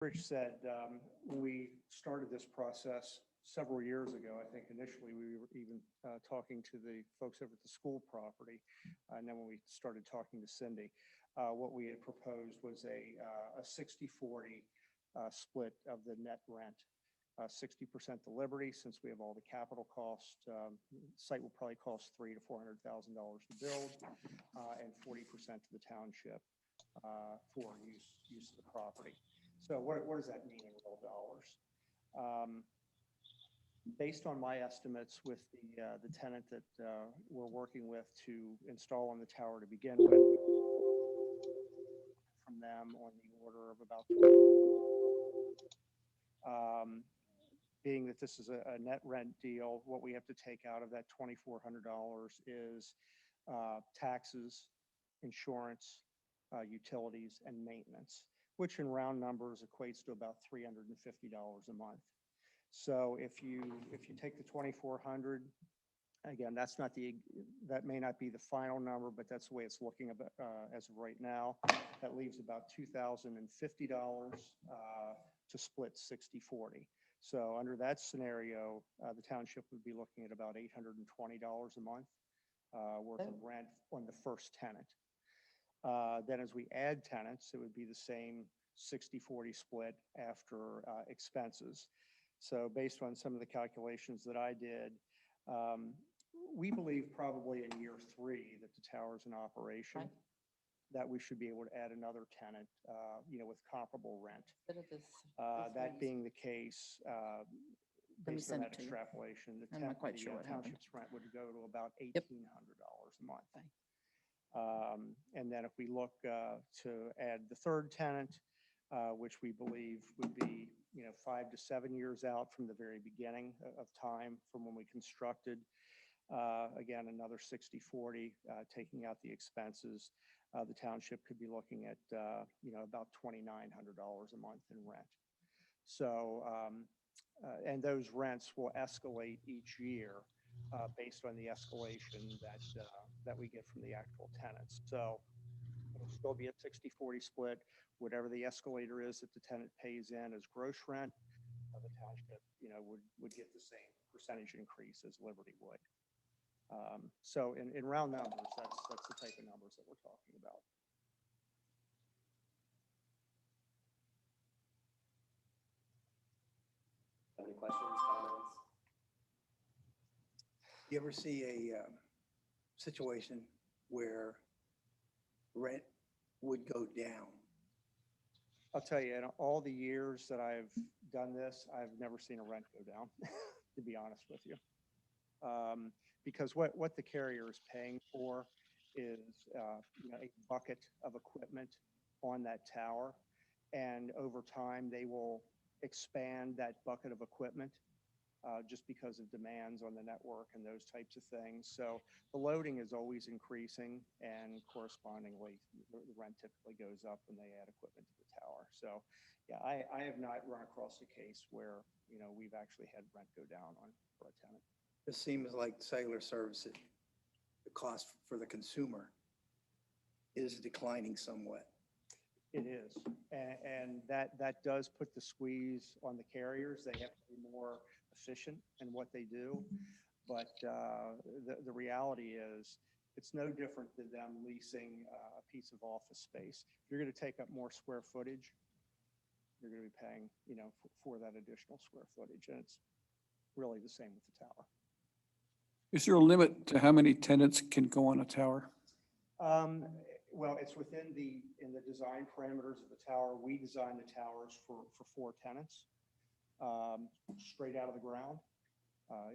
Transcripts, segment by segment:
Rich said, we started this process several years ago. I think initially we were even talking to the folks over at the school property. And then when we started talking to Cindy, what we had proposed was a 60-40 split of the net rent. 60% to Liberty, since we have all the capital cost. Site will probably cost $300,000 to $400,000 to build, and 40% to the township for use of the property. So what does that mean in real dollars? Based on my estimates with the tenant that we're working with to install on the tower to begin with, from them on the order of about being that this is a net rent deal, what we have to take out of that $2,400 is taxes, insurance, utilities, and maintenance, which in round numbers equates to about $350 a month. So if you take the 2,400, again, that may not be the final number, but that's the way it's looking about, as of right now. That leaves about $2,050 to split 60-40. So under that scenario, the township would be looking at about $820 a month worth of rent on the first tenant. Then as we add tenants, it would be the same 60-40 split after expenses. So based on some of the calculations that I did, we believe probably in year 3 that the tower's in operation, that we should be able to add another tenant, with comparable rent. That being the case, based on that extrapolation, the township's rent would go to about $1,800 a month. And then if we look to add the third tenant, which we believe would be 5 to 7 years out from the very beginning of time from when we constructed, again, another 60-40, taking out the expenses, the township could be looking at about $2,900 a month in rent. So and those rents will escalate each year based on the escalation that we get from the actual tenants. So it'll still be a 60-40 split. Whatever the escalator is that the tenant pays in as gross rent, the township would get the same percentage increase as Liberty would. So in round numbers, that's the type of numbers that we're talking about. Any questions, comments? You ever see a situation where rent would go down? I'll tell you, in all the years that I've done this, I've never seen a rent go down, to be honest with you. Because what the carrier is paying for is a bucket of equipment on that tower, and over time they will expand that bucket of equipment just because of demands on the network and those types of things. So the loading is always increasing, and correspondingly the rent typically goes up when they add equipment to the tower. So yeah, I have not run across a case where we've actually had rent go down for a tenant. It seems like cellular services, the cost for the consumer is declining somewhat. It is, and that does put the squeeze on the carriers. They have to be more efficient in what they do, but the reality is it's no different than them leasing a piece of office space. If you're going to take up more square footage, you're going to be paying for that additional square footage, and it's really the same with the tower. Is there a limit to how many tenants can go on a tower? Well, it's within the design parameters of the tower. We designed the towers for 4 tenants straight out of the ground.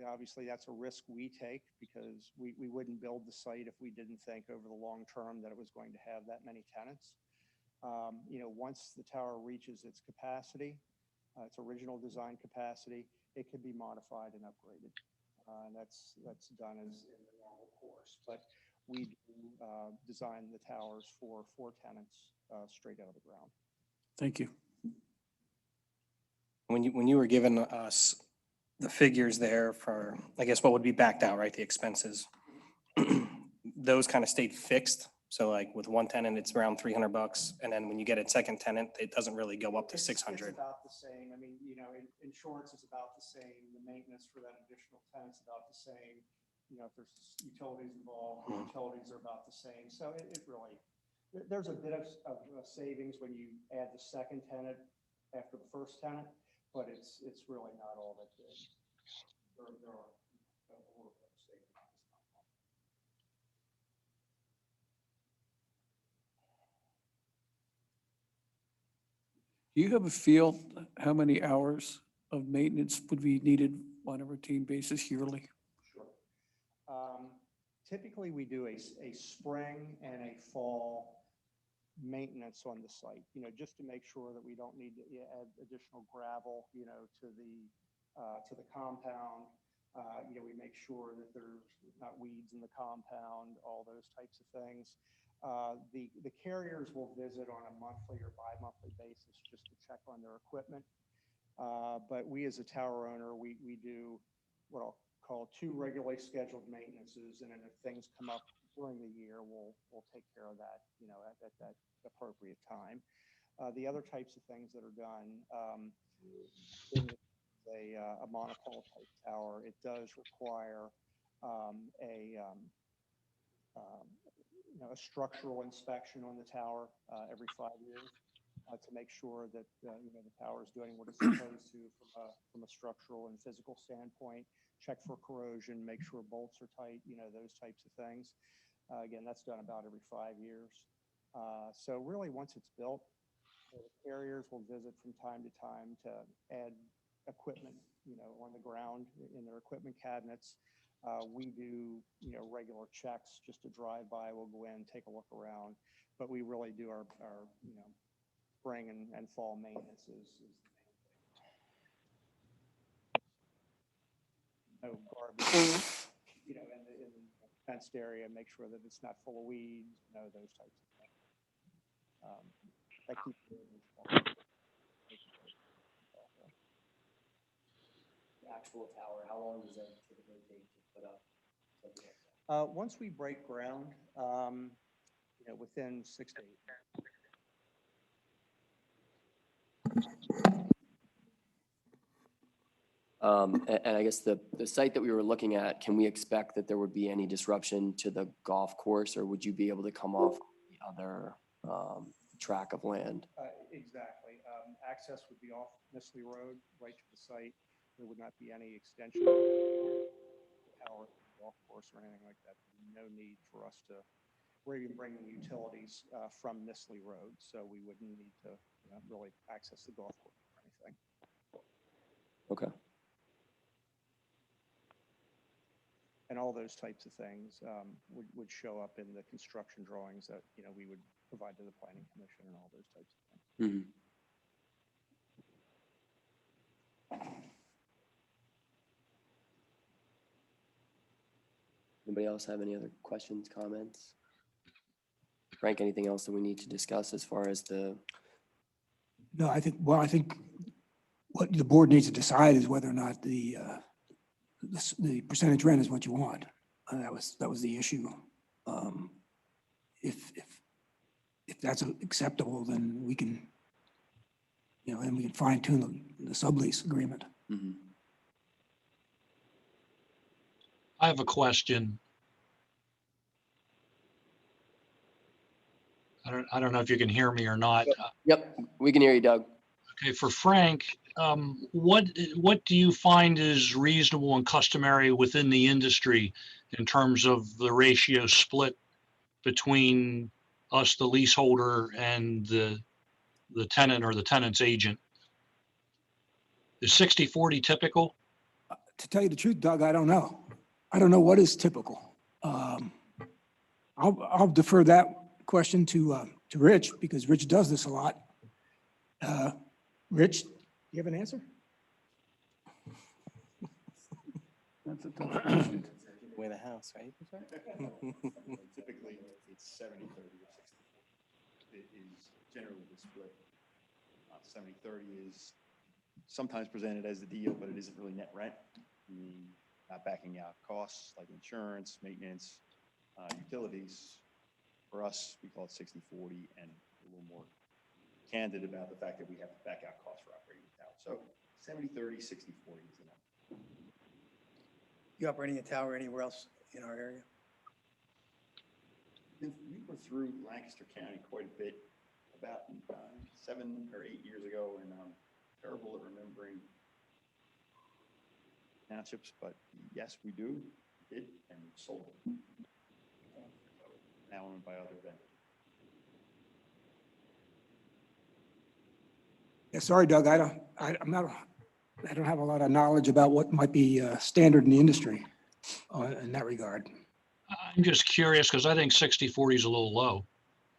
Obviously, that's a risk we take because we wouldn't build the site if we didn't think over the long term that it was going to have that many tenants. Once the tower reaches its capacity, its original design capacity, it could be modified and upgraded. And that's done as in the normal course. But we design the towers for 4 tenants straight out of the ground. Thank you. When you were giving us the figures there for, I guess, what would be backed out, right? The expenses, those kind of stayed fixed So like with one tenant, it's around $300. And then when you get a second tenant, it doesn't really go up to It's 600. about the same. I mean, insurance is about the same. The maintenance for that additional tenant's about the same. If there's utilities involved, the utilities are about the same. So it really, there's a bit of savings when you add the second tenant after the first tenant, but it's really not all that big. There are a little bit of savings. Do you have a feel how many hours of maintenance would be needed on a routine basis yearly? Sure. Typically, we do a spring and a fall maintenance on the site, just to make sure that we don't need to add additional gravel, to the compound. We make sure that there's not weeds in the compound, all those types of things. The carriers will visit on a monthly or bi-monthly basis just to check on their equipment. But we as a tower owner, we do what I'll call 2 regularly scheduled maintenances. And then if things come up during the year, we'll take care of that, at that appropriate time. The other types of things that are done, in a monopole type tower, it does require a structural inspection on the tower every 5 years to make sure that the tower is doing what it's supposed to from a structural and physical standpoint. Check for corrosion, make sure bolts are tight, those types of things. Again, that's done about every 5 years. So really, once it's built, the carriers will visit from time to time to add equipment, on the ground in their equipment cabinets. We do, regular checks just to drive by. We'll go in, take a look around, but we really do our spring and fall maintenance is the main thing. No garbage, in the fenced area, make sure that it's not full of weeds, those types of things. That keeps it The actual tower, how long does that typically take to put up something like that? once we break ground, within 6 to 8 months. And I guess the site that we were looking at, can we expect that there would be any disruption to the golf course, or would you be able to come off the other track of land? Exactly. Access would be off Nisley Road, right to the site. There would not be any extension of the tower, golf course, or anything like that. No need for us to, we're even bringing utilities from Nisley Road, so we wouldn't need to really access the golf course or anything. Okay. And all those types of things would show up in the construction drawings that, we would provide to the planning commission and all those types of things. Mm-hmm. Anybody else have any other questions, comments? Frank, anything else that we need to discuss as far as the, No, I think what the board needs to decide is whether or not the percentage rent is what you want. That was the issue. If that's acceptable, then we can, then we can fine tune the sublease agreement. mm-hmm. I have a question. I don't know if you can hear me or not. Yep, we can hear you, Doug. Okay, for Frank, what do you find is reasonable and customary within the industry in terms of the ratio split between us, the leaseholder, and the tenant or the tenant's agent? Is 60-40 typical? To tell you the truth, Doug, I don't know. I don't know what is typical. I'll defer that question to Rich, because Rich does this a lot. Rich, do you have an answer? That's a tough question. Way the house, right? Typically, it's 70-30 or 60. It is generally the split. 70-30 is sometimes presented as the deal, but it isn't really net rent, meaning not backing out costs like insurance, maintenance, utilities. For us, we call it 60/40 and a little more candid about the fact that we have to back out costs for operating the tower. So 70/30, 60/40 is the number. You operating a tower anywhere else in our area? We were through Lancaster County quite a bit about 7 or 8 years ago, and I'm terrible at remembering townships, but yes, we do, did, and sold it. Now owned by other vendors. Yeah, sorry, Doug, I don't have a lot of knowledge about what might be standard in the industry in that regard. I'm just curious because I think 60/40 is a little low.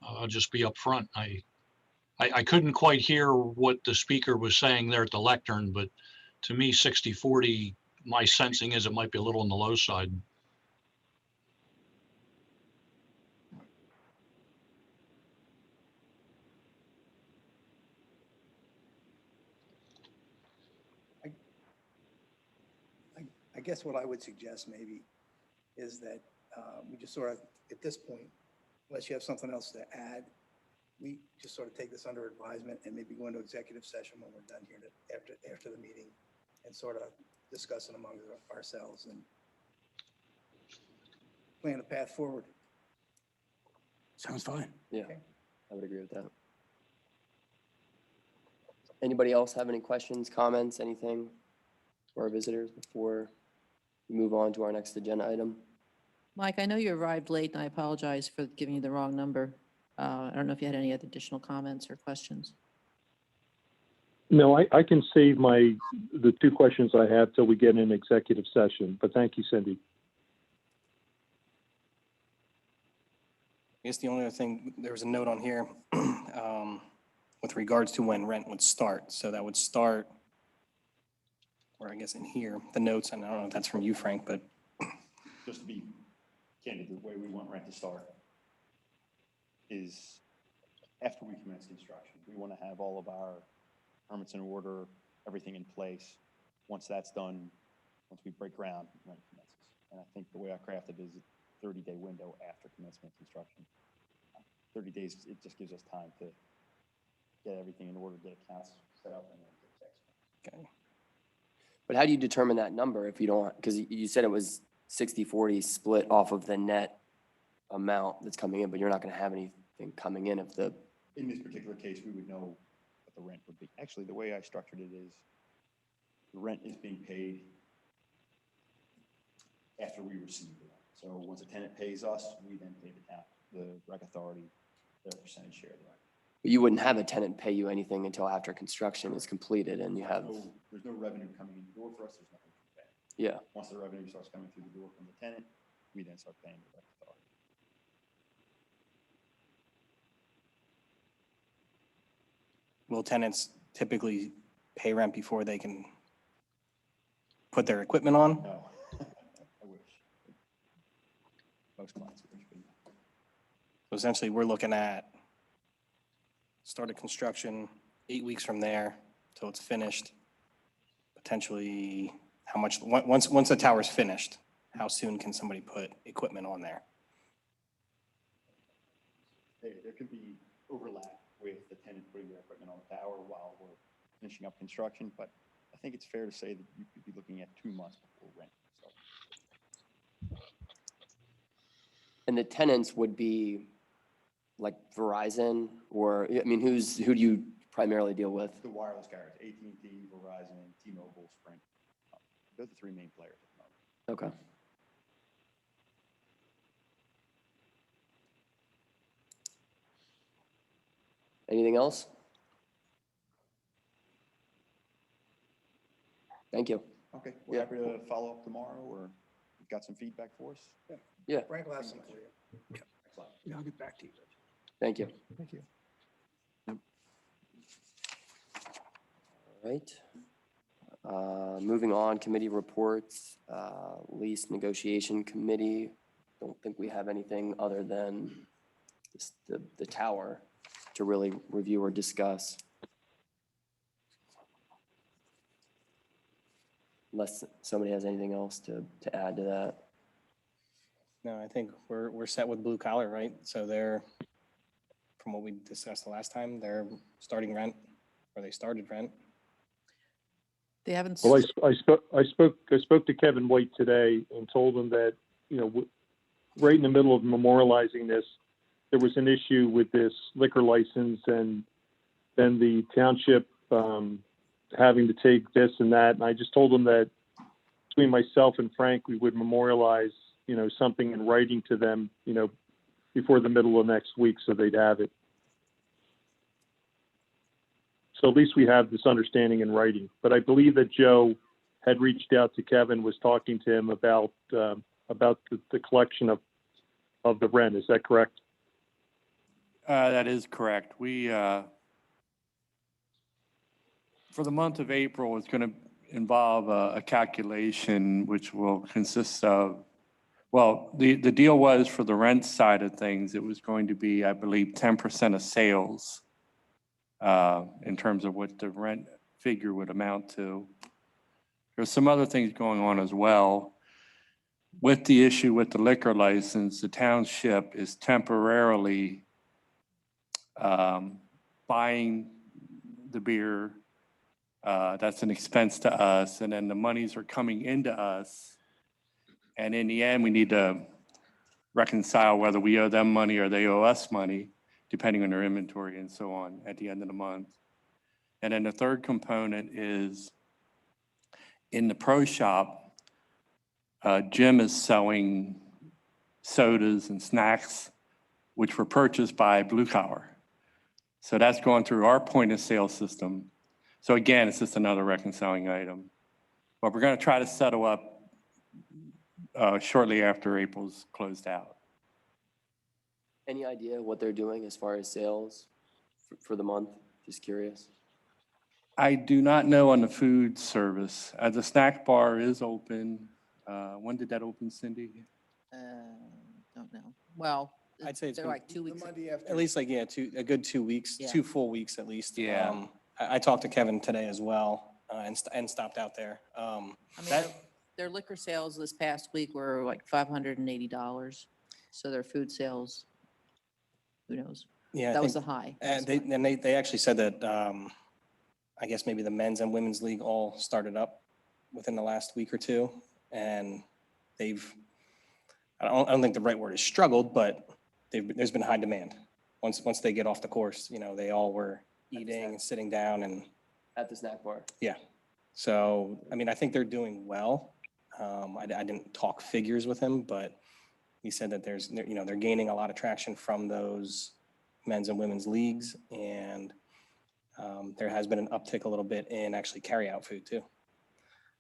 I'll just be upfront. I couldn't quite hear what the speaker was saying there at the lectern, but to me, 60/40, my sensing is it might be a little on the low side. I guess what I would suggest maybe is that we just sort of, at this point, unless you have something else to add, we just sort of take this under advisement and maybe go into executive session when we're done here after the meeting and sort of discuss it among ourselves and plan a path forward. Sounds fine. Yeah, Okay. I would agree with that. Anybody else have any questions, comments, anything for our visitors before we move on to our next agenda item? Mike, I know you arrived late, and I apologize for giving you the wrong number. I don't know if you had any other additional comments or questions. No, I can save the two questions I have till we get in executive session, but thank you, Cindy. I guess the only other thing, there was a note on here with regards to when rent would start. So that would start, or I guess in here, the notes, and I don't know if that's from you, Frank, but Just to be candid, the way we want rent to start is after we commence construction. We want to have all of our permits in order, everything in place. Once that's done, once we break ground, rent commences. And I think the way I crafted it is a 30-day window after commencement of construction. 30 days, it just gives us time to get everything in order, get accounts set up, and then get checks. okay. But how do you determine that number if you don't, because you said it was 60/40 split off of the net amount that's coming in, but you're not going to have anything coming in if the, In this particular case, we would know what the rent would be. Actually, the way I structured it is the rent is being paid after we receive the rent. So once a tenant pays us, we then pay the town, the rec authority, their percentage share of the rent. you wouldn't have a tenant pay you anything until after construction is completed and you have, There's no revenue coming in the door for us, there's nothing to pay. yeah. Once the revenue starts coming through the door from the tenant, we then start paying the rec authority. Will tenants typically pay rent before they can put their equipment on? No, I wish. Most clients wish, but no. So essentially, we're looking at start of construction, 8 weeks from there till it's finished. Potentially, how much, once the tower's finished, how soon can somebody put equipment on there? There could be overlap with the tenant putting their equipment on the tower while we're finishing up construction, but I think it's fair to say that you could be looking at 2 months before rent starts. And the tenants would be like Verizon or, I mean, who do you primarily deal with? The wireless carriers, AT&T, Verizon, T-Mobile, Sprint. They're the three main players at the moment. Okay. Anything else? Thank you. Okay, we're Yeah. happy to follow up tomorrow, or you've got some feedback for us? Yeah, Frank will have some for you. Excellent. Yeah, I'll get back to you. thank you. Thank you. All right. Moving on, committee reports, lease negotiation committee. Don't think we have anything other than just the tower to really review or discuss. Unless somebody has anything else to add to that. No, I think we're set with blue collar, right? So they're, from what we discussed the last time, they're starting rent, or they started rent. They haven't, Well, I spoke to Kevin White today and told him that, right in the middle of memorializing this, there was an issue with this liquor license and then the township having to take this and that. And I just told him that between myself and Frank, we would memorialize, something in writing to them, before the middle of next week so they'd have it. So at least we have this understanding in writing. But I believe that Joe had reached out to Kevin, was talking to him about the collection of the rent. Is that correct? That is correct. We, for the month of April, it's going to involve a calculation which will consist of, well, the deal was for the rent side of things, it was going to be, I believe, 10% of sales in terms of what the rent figure would amount to. There's some other things going on as well. With the issue with the liquor license, the township is temporarily buying the beer. That's an expense to us, and then the monies are coming into us. And in the end, we need to reconcile whether we owe them money or they owe us money, depending on their inventory and so on at the end of the month. And then the third component is in the pro shop, Jim is selling sodas and snacks, which were purchased by Blue Collar. So that's going through our point of sale system. So again, it's just another reconciling item. But we're going to try to settle up shortly after April's closed out. Any idea what they're doing as far as sales for the month? Just curious. I do not know on the food service. The snack bar is open. When did that open, Cindy? don't know. Well, I'd say it's they're been like 2 weeks. at least like, yeah, a good 2 weeks, Yeah. 2 full weeks at least. Yeah. I talked to Kevin today as well, and stopped out there. I mean, That, their liquor sales this past week were like $580. So their food sales, who knows? yeah, I That was think- a high. And they actually said that, I guess maybe the men's and women's league all started up within the last week or two. And they've, I don't think the right word is struggled, but there's been high demand. Once they get off the course, they all were eating and sitting down and, At the snack bar. yeah. So, I mean, I think they're doing well. I didn't talk figures with him, but he said that they're gaining a lot of traction from those men's and women's leagues. And there has been an uptick a little bit in actually carry-out food too.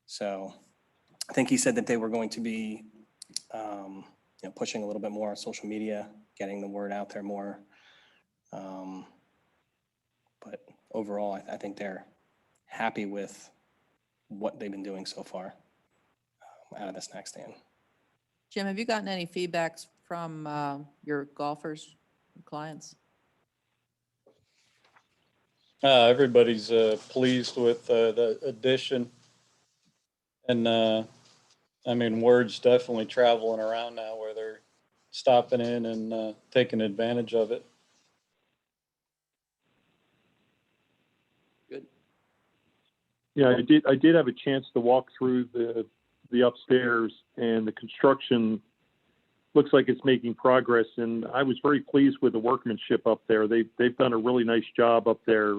So I think he said that they were going to be, pushing a little bit more on social media, getting the word out there more. But overall, I think they're happy with what they've been doing so far out of the snack stand. Jim, have you gotten any feedbacks from your golfers, clients? Everybody's pleased with the addition. And I mean, word's definitely traveling around now where they're stopping in and taking advantage of it. Good. Yeah, I did have a chance to walk through the upstairs, and the construction looks like it's making progress, and I was very pleased with the workmanship up there. They've done a really nice job up there.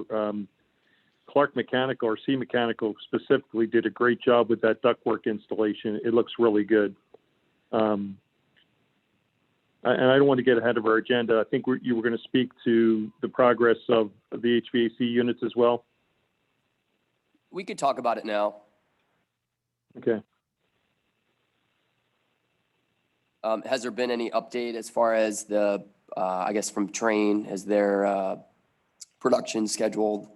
Clark Mechanical, or C Mechanical specifically, did a great job with that ductwork installation. It looks really good. And I don't want to get ahead of our agenda. I think you were going to speak to the progress of the HVAC units as well. We could talk about it now. Okay. Has there been any update as far as the, I guess from Train, has their production scheduled?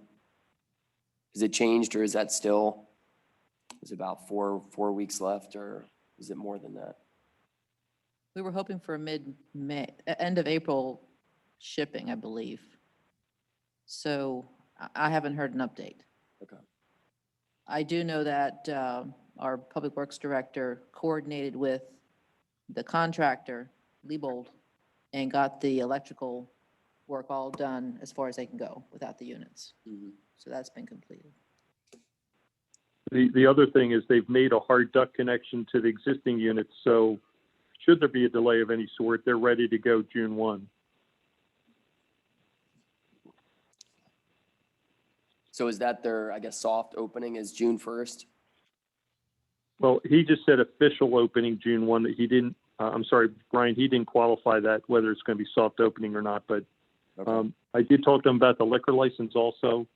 Is it changed, or is that still, is it about four weeks left, or is it more than that? We were hoping for a mid-May, end of April shipping, I believe. So I haven't heard an update. Okay. I do know that our Public Works Director coordinated with the contractor, Liebold, and got the electrical work all done as far as they can go without the units. Mhm. So that's been completed. The other thing is they've made a hard duct connection to the existing units, so should there be a delay of any sort, they're ready to go June 1. So is that their, I guess, soft opening is June 1st? Well, he just said official opening June 1. He didn't, I'm sorry, Brian, he didn't qualify that, whether it's going to be soft opening or not, but Okay. I did talk to them about the liquor license also.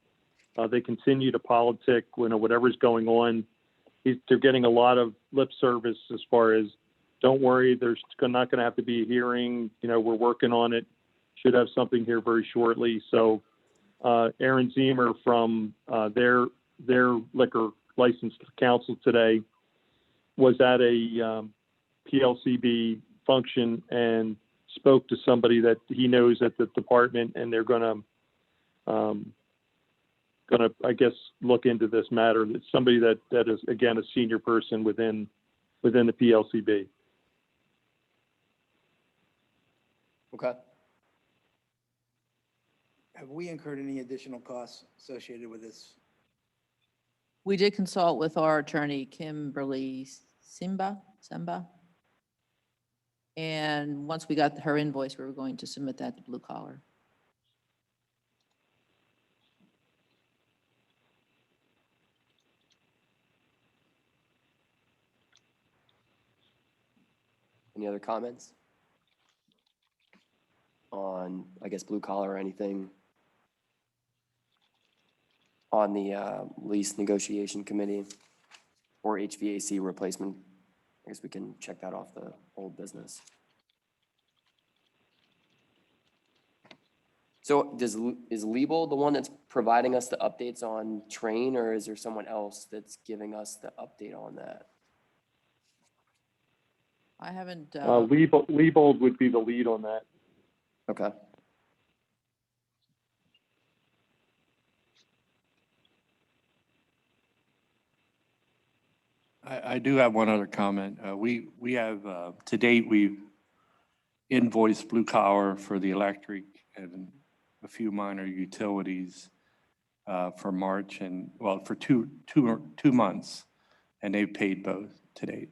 They continue to politic, whatever's going on. They're getting a lot of lip service as far as, don't worry, there's not going to have to be a hearing. We're working on it. Should have something here very shortly. So Aaron Zemer from their liquor license council today was at a PLCB function and spoke to somebody that he knows at the department, and they're gonna, I guess, look into this matter. It's somebody that is, again, a senior person within the PLCB. Okay. Have we incurred any additional costs associated with this? We did consult with our attorney, Kimberly Simba. And once we got her invoice, we were going to submit that to Blue Collar. Any other comments on, I guess, blue collar or anything on the lease negotiation committee or HVAC replacement? I guess we can check that off the old business. So is Liebel the one that's providing us the updates on train, or is there someone else that's giving us the update on that? I haven't, Liebold would be the lead on that. Okay. I do have one other comment. We have, to date, we've invoiced Blue Collar for the electric and a few minor utilities for March and, well, for two months, and they've paid both to date.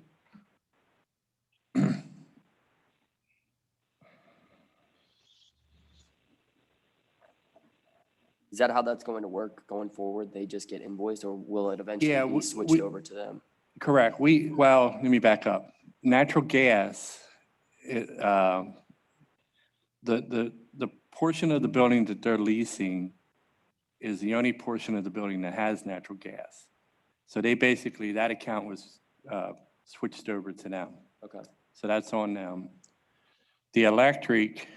Is that how that's going to work going forward? They just get invoiced, or will it eventually Yeah, be switched over to them? Correct. Well, let me back up. Natural gas, the portion of the building that they're leasing is the only portion of the building that has natural gas. So they basically, that account was switched over to them. Okay. So that's on them. The electric,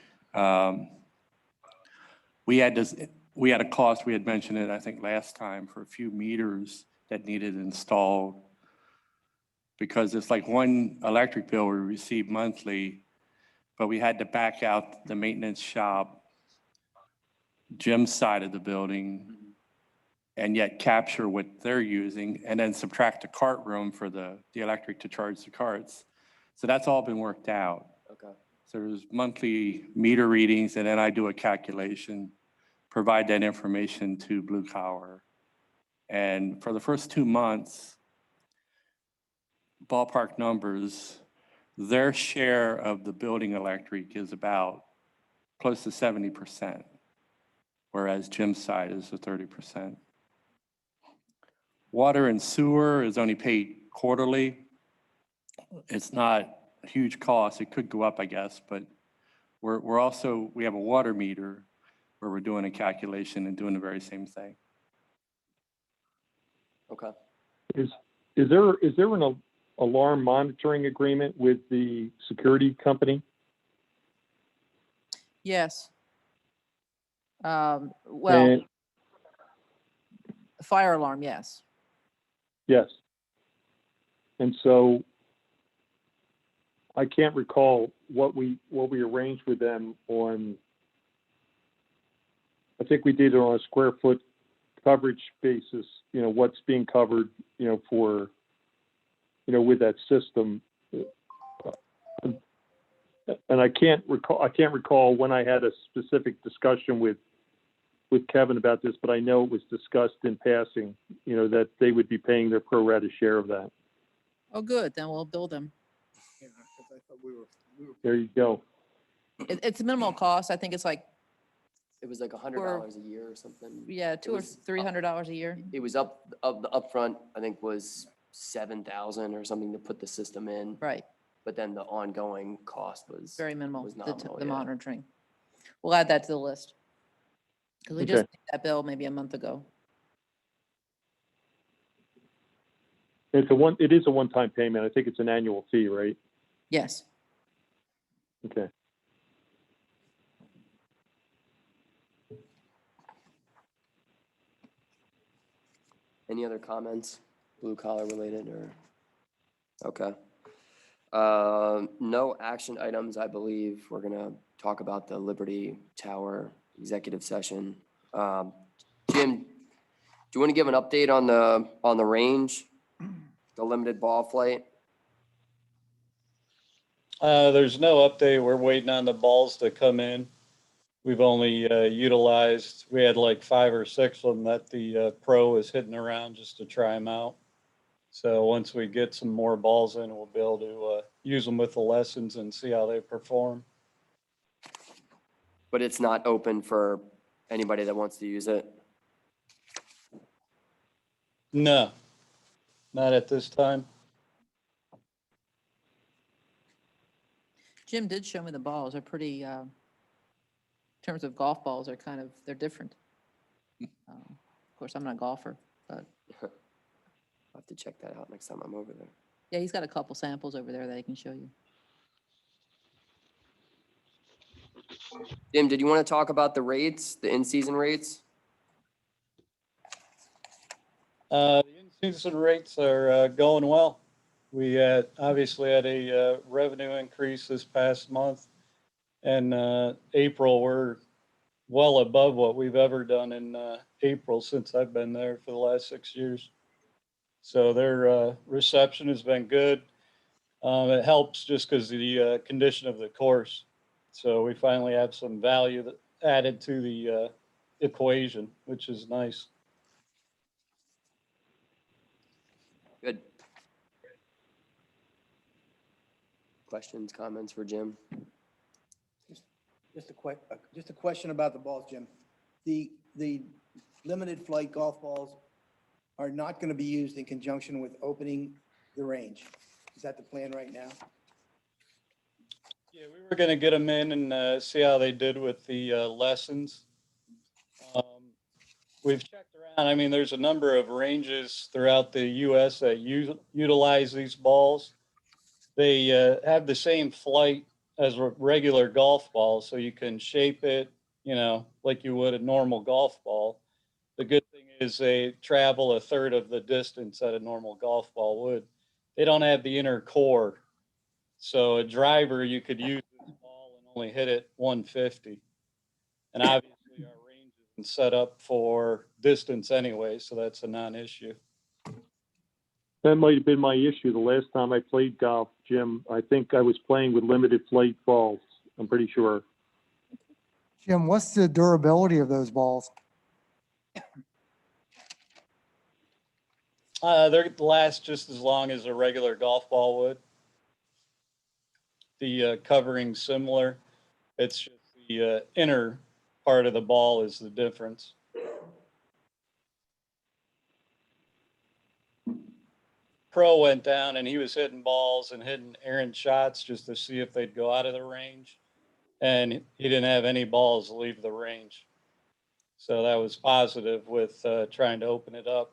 we had a cost, we had mentioned it, I think, last time, for a few meters that needed installed, because it's like one electric bill we receive monthly, but we had to back out the maintenance shop, Jim's side of the building, and yet capture what they're using, and then subtract the cart room for the electric to charge the carts. So that's all been worked out. Okay. So there's monthly meter readings, and then I do a calculation, provide that information to Blue Collar. And for the first 2 months, ballpark numbers, their share of the building electric is about close to 70%, whereas Jim's side is the 30%. Water and sewer is only paid quarterly. It's not a huge cost. It could go up, I guess, but we have a water meter where we're doing a calculation and doing the very same thing. Okay. Is there an alarm monitoring agreement with the security company? yes. Well, And- fire alarm, yes. Yes. And so I can't recall what we arranged with them on. I think we did it on a square foot coverage basis, what's being covered, for, with that system. and I can't recall when I had a specific discussion with Kevin about this, but I know it was discussed in passing, you know, that they would be paying their pro rata share of that. Oh, good, then we'll bill them. Yeah, 'cause I thought we were. There you go. It's minimal cost. I think it's like, It was like $100 a year or something. yeah, $200 or was up- $300 a year. It was the upfront, I think was 7,000 or something to put the system in. Right, But then the ongoing cost was. very minimal, was the nominal, the yeah. monitoring. We'll add that to the list. Because we just Okay. paid that bill maybe a month ago. It is a one-time payment. I think it's an annual fee, right? Yes. Okay. Any other comments, blue collar related or? Okay. No action items, I believe. We're gonna talk about the Liberty Tower executive session. Jim, do you want to give an update on the range, the limited ball flight? There's no update. We're waiting on the balls to come in. We've only utilized, we had like 5 or 6 of them that the pro is hitting around just to try them out. So once we get some more balls in, we'll be able to use them with the lessons and see how they perform. But it's not open for anybody that wants to use it. No, not at this time. Jim did show me the balls. They're pretty, in terms of golf balls, they're different. Of course, I'm not a golfer, but I'll have to check that out next time I'm over there. yeah, he's got a couple samples over there that he can show you. Jim, did you want to talk about the rates, the in-season rates? The in-season rates are going well. We obviously had a revenue increase this past month. And April, we're well above what we've ever done in April since I've been there for the last 6 years. So their reception has been good. It helps just because of the condition of the course. So we finally have some value added to the equation, which is nice. Good. Questions, comments for Jim? Just a question about the balls, Jim. The limited flight golf balls are not going to be used in conjunction with opening the range. Is that the plan right now? Yeah, we were going to get them in and see how they did with the lessons. We've checked around. I mean, there's a number of ranges throughout the U.S. that utilize these balls. They have the same flight as a regular golf ball, so you can shape it, you know, like you would a normal golf ball. The good thing is they travel a third of the distance that a normal golf ball would. They don't have the inner core. So a driver, you could use this ball and only hit it 150. And obviously our range isn't set up for distance anyway, so that's a non-issue. That might have been my issue the last time I played golf, Jim. I think I was playing with limited flight balls. I'm pretty sure. Jim, what's the durability of those balls? They last just as long as a regular golf ball would. The covering's similar. It's just the inner part of the ball is the difference. Pro went down and he was hitting balls and hitting errant shots just to see if they'd go out of the range. And he didn't have any balls leave the range. So that was positive with trying to open it up.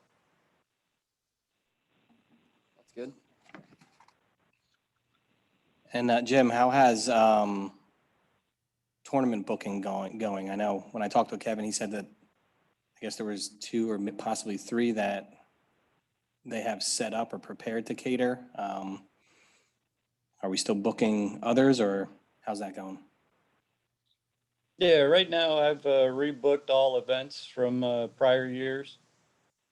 That's good. And Jim, how has tournament booking going? I know when I talked to Kevin, he said that I guess there was 2 or possibly 3 that they have set up or prepared to cater. Are we still booking others, or how's that going? Yeah, right now I've rebooked all events from prior years.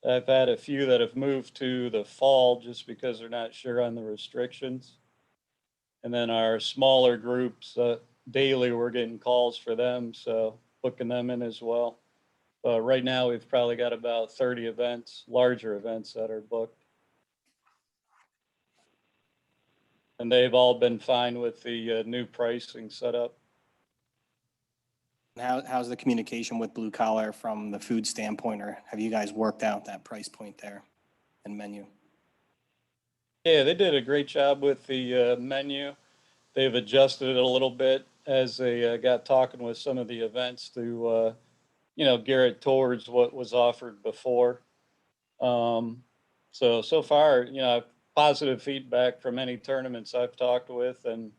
I've had a few that have moved to the fall just because they're not sure on the restrictions. And then our smaller groups, daily, we're getting calls for them, so booking them in as well. But right now, we've probably got about 30 events, larger events that are booked. And they've all been fine with the new pricing setup. How's the communication with Blue Collar from the food standpoint, or have you guys worked out that price point there and menu? Yeah, they did a great job with the menu. They've adjusted it a little bit as they got talking with some of the events to, gear it towards what was offered before. So far, positive feedback from any tournaments I've talked with, and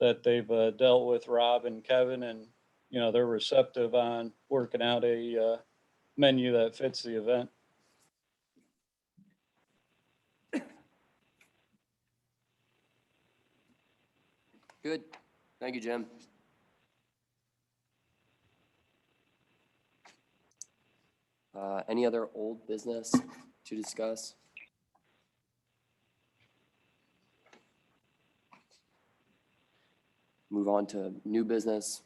that they've dealt with Rob and Kevin, and, they're receptive on working out a menu that fits the event. Good. Thank you, Jim. Any other old business to discuss? Move on to new business.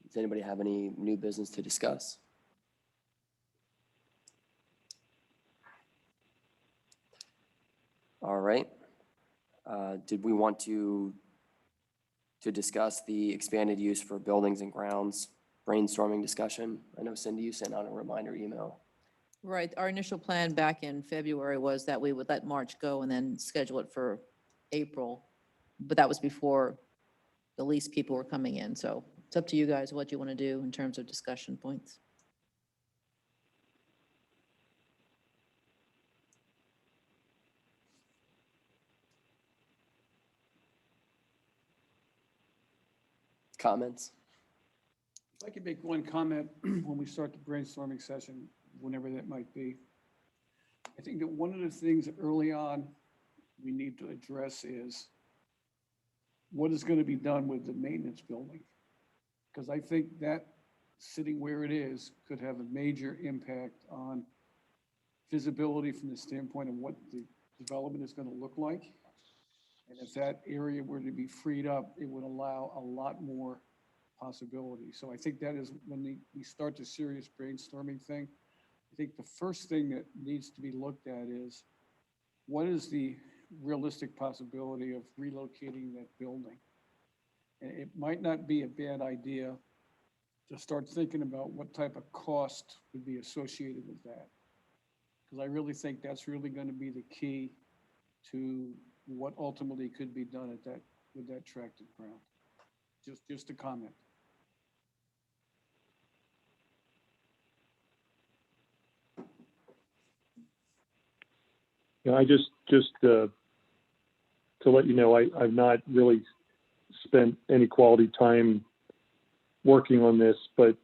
Does anybody have any new business to discuss? All right. Did we want to discuss the expanded use for buildings and grounds brainstorming discussion? I know Cindy, you sent out a reminder email. Right. Our initial plan back in February was that we would let March go and then schedule it for April. But that was before the lease people were coming in. So it's up to you guys what you want to do in terms of discussion points. Comments? If I could make one comment when we start the brainstorming session, whenever that might be. I think that one of the things early on we need to address is what is going to be done with the maintenance building? Because I think that sitting where it is could have a major impact on visibility from the standpoint of what the development is going to look like. And if that area were to be freed up, it would allow a lot more possibility. So I think that is when we start the serious brainstorming thing. I think the first thing that needs to be looked at is what is the realistic possibility of relocating that building? And it might not be a bad idea to start thinking about what type of cost would be associated with that. Because I really think that's really going to be the key to what ultimately could be done at that, with that tract of ground. Just a comment. Yeah, I just to let you know, I've not really spent any quality time working on this, but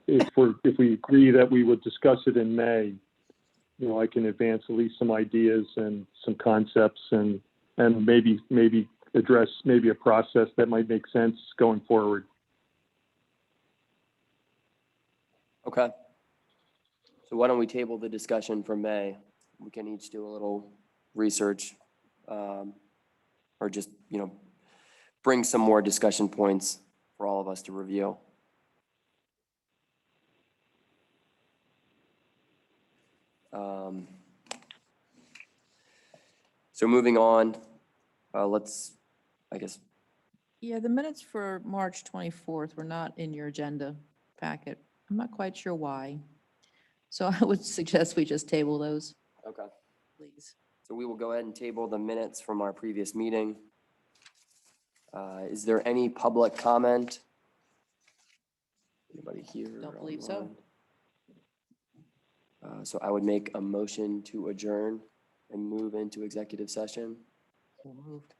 if we agree that we would discuss it in May, I can advance at least some ideas and some concepts and maybe address maybe a process that might make sense going forward. Okay. So why don't we table the discussion for May? We can each do a little research, or just, bring some more discussion points for all of us to review. So moving on, Yeah, the minutes for March 24th were not in your agenda packet. I'm not quite sure why. So I would suggest we just table those, Okay. please. So we will go ahead and table the minutes from our previous meeting. Is there any public comment? Anybody here? Don't believe so. So I would make a motion to adjourn and move into executive session. So moved.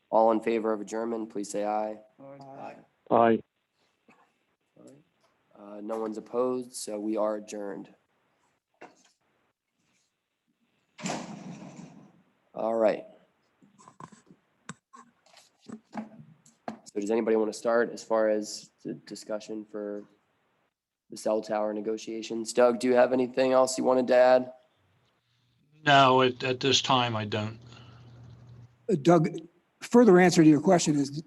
All in favor of adjournment, please say aye. Aye. No one's opposed, so we are adjourned. All right. So does anybody want to start as far as the discussion for the cell tower negotiations? Doug, do you have anything else you wanted to add? No, at this time, I don't. Doug, further answer to your question is